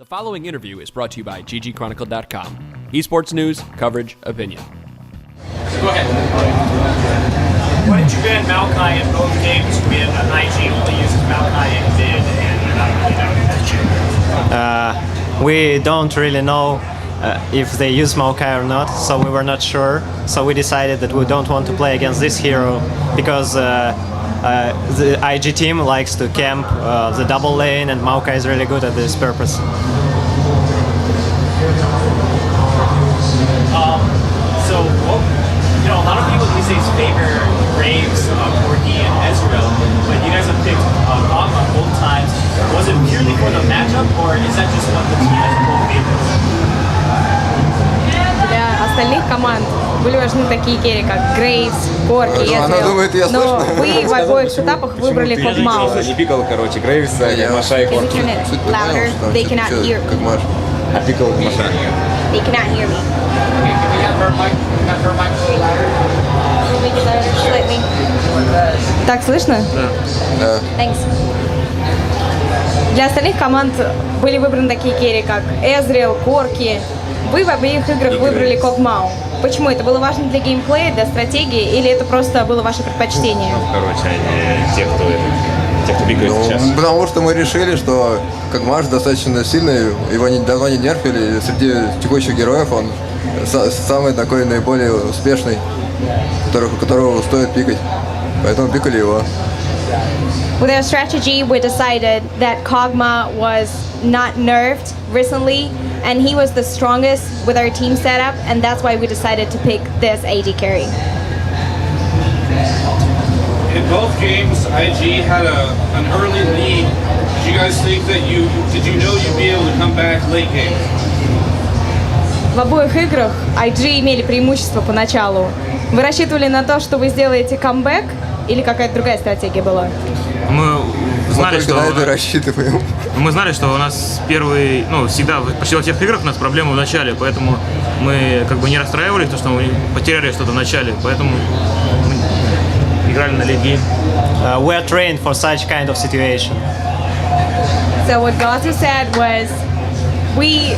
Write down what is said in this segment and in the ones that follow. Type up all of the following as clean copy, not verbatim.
The following interview is brought to you by ggChronicle.com. Esports news, coverage, opinion. Go ahead. Why did you ban Maokai in both games when IG only uses Maokai in mid and We don't really know if they use Maokai or not, so we were not sure. So we decided that we don't want to play against this hero because the IG team likes to camp the double lane, and Maokai is really good at this purpose. So, a lot of people these days favor Graves, Corky, and Ezreal, but you guys have picked Kog'Maw both times. Was it purely for the matchup, or is that just what the team as a whole favors? Для остальных команд были важны такие керри, как Грейвс, Корки и Эзриэл. Но вы в обоих сетапах выбрали Ког'Мау. Не пикал, короче, Грейвса, Маша и Корки. They cannot hear. А пикал Маша. They cannot hear me. Так слышно? Да. Thanks. Для остальных команд были выбраны такие керри, как Эзриэл, Корки. Вы в обеих играх выбрали Ког'Мау. Почему? Это было важно для геймплея, для стратегии, или это просто было ваше предпочтение? Короче, они те, кто бегает сейчас. Потому что мы решили, что Ког'Маш достаточно сильный, его давно не нерфили, и среди текущих героев он самый такой наиболее успешный, которого стоит пикать. Поэтому пикали его. With our strategy, we decided that Kog'Maw was not nerfed recently, and he was the strongest with our team setup, and that's why we decided to pick this AD carry. In both games, IG had an early lead. Did you guys think that did you know you'd be able to come back late game? В обоих играх IG имели преимущество поначалу. Вы рассчитывали на то, что вы сделаете камбэк, или какая-то другая стратегия была? Мы знали, что на это рассчитываем. Мы знали, что у нас первый, всегда, почти во всех играх у нас проблемы в начале, поэтому мы как бы не расстраивались, потому что мы потеряли что-то в начале, поэтому мы играли на late game. We are trained for such kind of situation. So what Gazu said was, we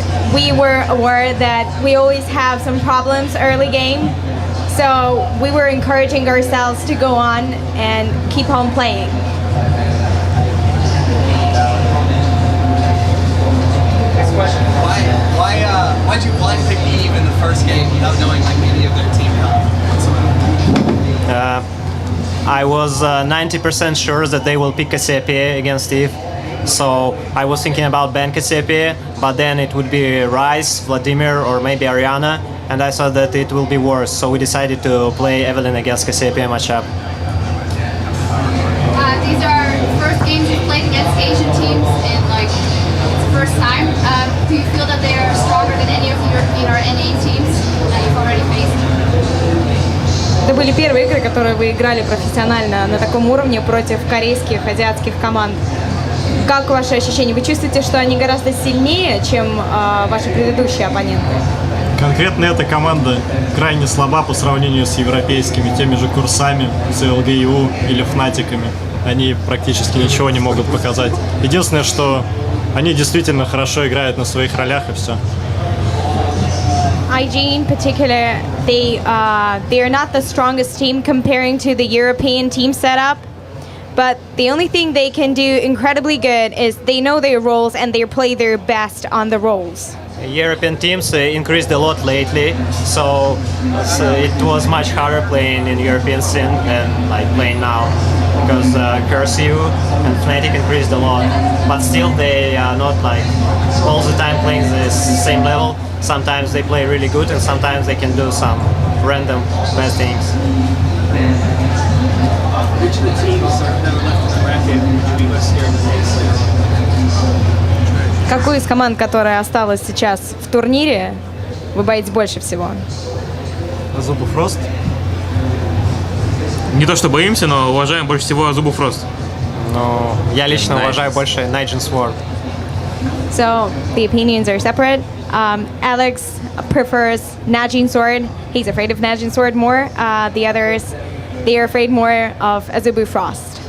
were aware that we always have some problems early game, so we were encouraging ourselves to go on and keep on playing. Next question. Why'd you blind pick Eve in the first game without knowing like any of their team whatsoever? I was 90% sure that they will pick Cassiopeia against Eve. So I was thinking about ban Cassiopeia, but then it would be Ryze, Vladimir, or maybe Ariana, and I thought that it will be worse. So we decided to play Evelynn against Cassiopeia matchup. These are first games you've played against Asian teams in it's the first time. Do you feel that they are stronger than any of the European or NA teams that you've already faced? Это были первые игры, которые вы играли профессионально на таком уровне против корейских, азиатских команд. Как ваши ощущения? Вы чувствуете, что они гораздо сильнее, чем ваши предыдущие оппоненты? Конкретно эта команда крайне слаба по сравнению с европейскими, теми же курсами, с ЛГЮ или Фнатиками. Они практически ничего не могут показать. Единственное, что они действительно хорошо играют на своих ролях, и все. IG in particular, they are not the strongest team comparing to the European team setup, but the only thing they can do incredibly good is they know their roles and they play their best on the roles. European teams increased a lot lately, so it was much harder playing in European scene than playing now, because Cursiu and Fnatic increased a lot, but still they are not all the time playing the same level. Sometimes they play really good, and sometimes they can do some random bad things. Which of the teams that are left in the bracket would you be less scared to face? Какую из команд, которая осталась сейчас в турнире, вы боитесь больше всего? Азубу Фрост. Не то что боимся, но уважаем больше всего Азубу Фрост. Но я лично уважаю больше Najin Sword. So the opinions are separate. Alex prefers Najin Sword. He's afraid of Najin Sword more. The others, they are afraid more of Azubu Frost.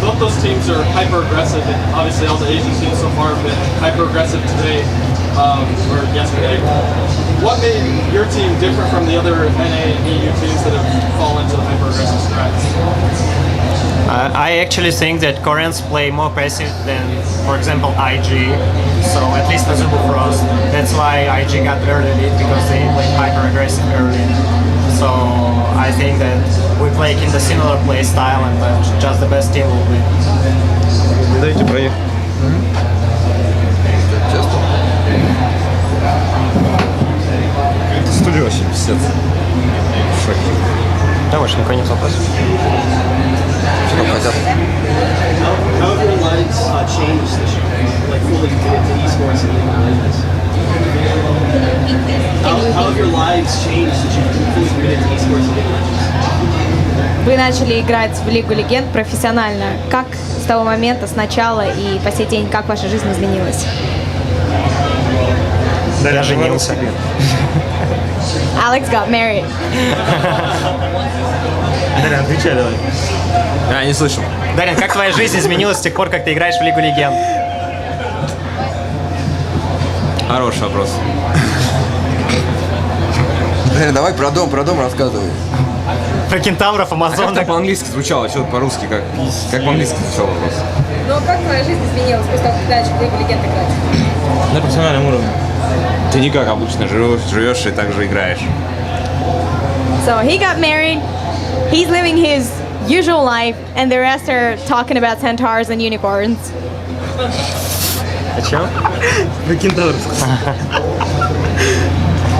Both those teams are hyper aggressive, and obviously all the Asian teams so far have been hyper aggressive today or yesterday. What made your team different from the other NA and EU teams that have fallen into the hyper aggressive strats? I actually think that Koreans play more passive than, for example, IG. So at least for Zubu Frost, that's why IG got early lead because they played hyper aggressive early. So I think that we play in the similar play style and just the best team will win. Дайте проехать. Честно? 100 вообще писец. В шоке. Да, больше никакой нет вопросов. Что хотят? How have your lives changed this year? Like fully committed to esports and League of Legends? How have your lives changed since you've fully committed to esports and League of Legends? Вы начали играть в Лигу Легенд профессионально. Как с того момента, с начала и по сей день, как ваша жизнь изменилась? Я женился. Alex got married. Дарья, отвечай давай. Я не слышал. Дарин, как твоя жизнь изменилась с тех пор, как ты играешь в Лигу Легенд? Хороший вопрос. Давай про дом рассказывай. Про кентавров, А как амазонок. так по-английски звучало? Что по-русски? Как по-английски звучал вопрос? Ну, как твоя жизнь изменилась после того, как ты начал в Лигу Легенд играть? На профессиональном уровне. Ты не как обычно живешь и так же играешь. So he got married, he's living his usual life, and the rest are talking about centaurs and unicorns. О чем? Про кентавров.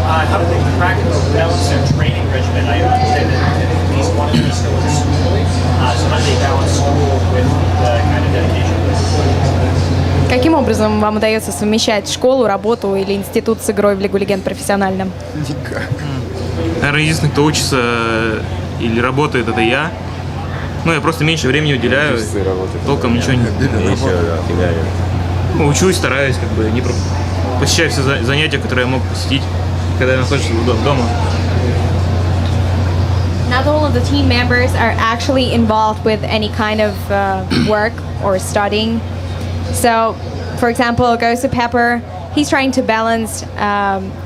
How do they practical balance their training regimen? I understand that at least one of them is still in school. So how do they balance school with the kind of dedication? Каким образом вам удается совмещать школу, работу или институт с игрой в Лигу Легенд профессионально? Никак. Наверное, единственный, кто учится или работает, это я. Ну, я просто меньше времени уделяю, толком ничего не... Ну, учусь, стараюсь, как бы, не посещаю все занятия, которые я мог посетить, когда я нахожусь дома. Not all of the team members are actually involved with any kind of work or studying. So, for example, goes to Pepper. He's trying to balance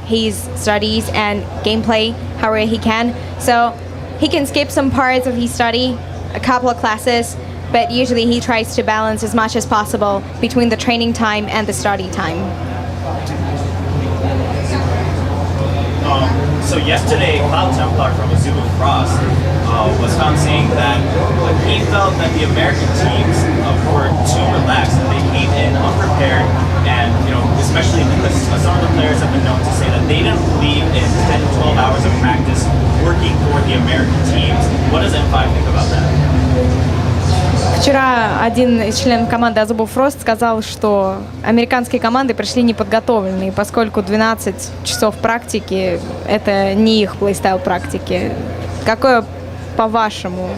his studies and gameplay however he can. So he can skip some parts of his study, a couple of classes, but usually he tries to balance as much as possible between the training time and the study time. So yesterday, Cloud Templar from Azubu Frost was found saying that he felt that the American teams were too relaxed, that they came in unprepared, and especially because some of the players have been known to say that they didn't believe in 10 to 12 hours of practice working for the American teams. What does M5 think about that? Вчера один из членов команды Azubu Frost сказал, что американские команды пришли неподготовленные, поскольку 12 часов практики – это не их плейстайл практики. Какой, по-вашему,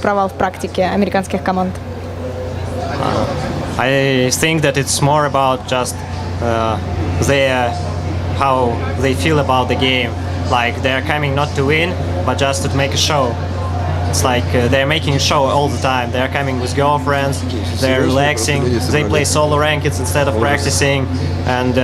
провал в практике американских команд? I think that it's more about just how they feel about the game. Like they're coming not to win, but just to make a show. It's like they're making a show all the time. They're coming with girlfriends, they're relaxing, they play solo rankings instead of practicing, and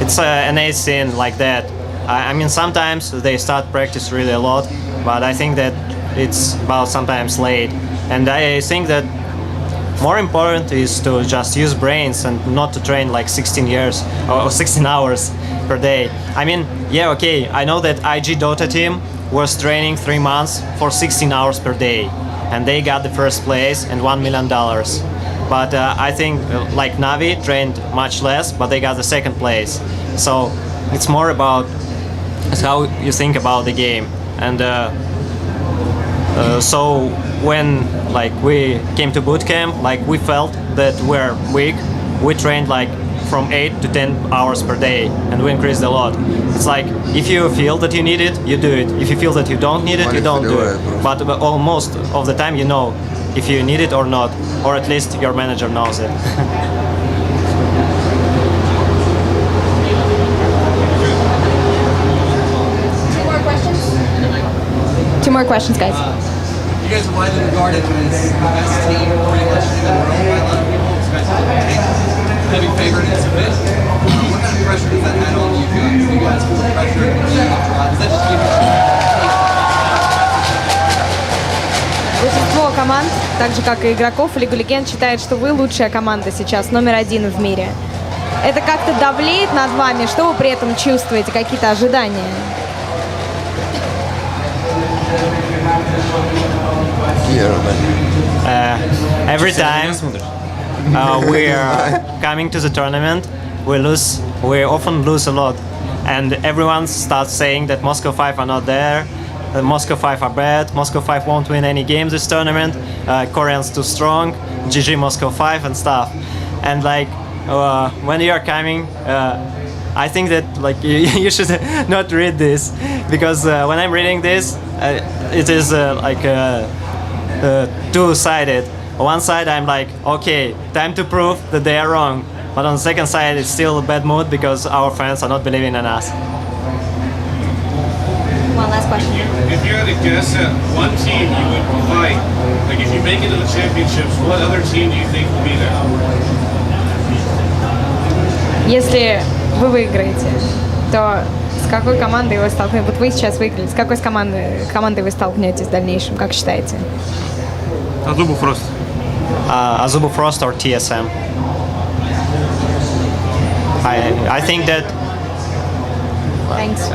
it's an ace scene like that. I mean, sometimes they start practice really a lot, but I think that it's about sometimes late. And I think that more important is to just use brains and not to train like 16 years or 16 hours per day. I mean, yeah, okay, I know that IG Dota team was training 3 months for 16 hours per day, and they got the first place and $1 million. But I think like Navi trained much less, but they got the second place. So it's more about how you think about the game. And so when like we came to boot camp, like we felt that we're weak, we trained like from 8 to 10 hours per day, and we increased a lot. It's like if you feel that you need it, you do it. If you feel that you don't need it, you don't do it. But almost of the time you know if you need it or not, or at least your manager knows it. Two more questions, guys. You guys are widely regarded as the best team pretty much in the world by a lot of people, especially heavy favorites a bit. What kind of pressure does that add on you guys? Do you guys feel the pressure and the drive? Does that just give you Большинство команд, так же как и игроков, Лигу Легенд считает, что вы лучшая команда сейчас, номер 1 в мире. Это как-то давлеет над вами? Что вы при этом чувствуете? Какие-то ожидания? Every time we are coming to the tournament, we often lose a lot. And everyone starts saying that Moscow 5 are not there, that Moscow 5 are bad, Moscow 5 won't win any games this tournament, Koreans too strong, GG Moscow 5 and stuff. And like, when you are coming, I think that like you should not read this, because when I'm reading this, it is like two-sided. On one side I'm like, okay, time to prove that they are wrong, but on the second side it's still a bad mood because our fans are not believing in us. One last question. If you had to guess at one team you would fight, like if you make it to the championships, what other team do you think will be there? Если вы выиграете, то с какой командой вы столкнетесь? Вот вы сейчас выиграли, с какой командой вы столкнетесь в дальнейшем, как считаете? Азубу Фрост. Azubu Frost or TSM. I think that. Thanks.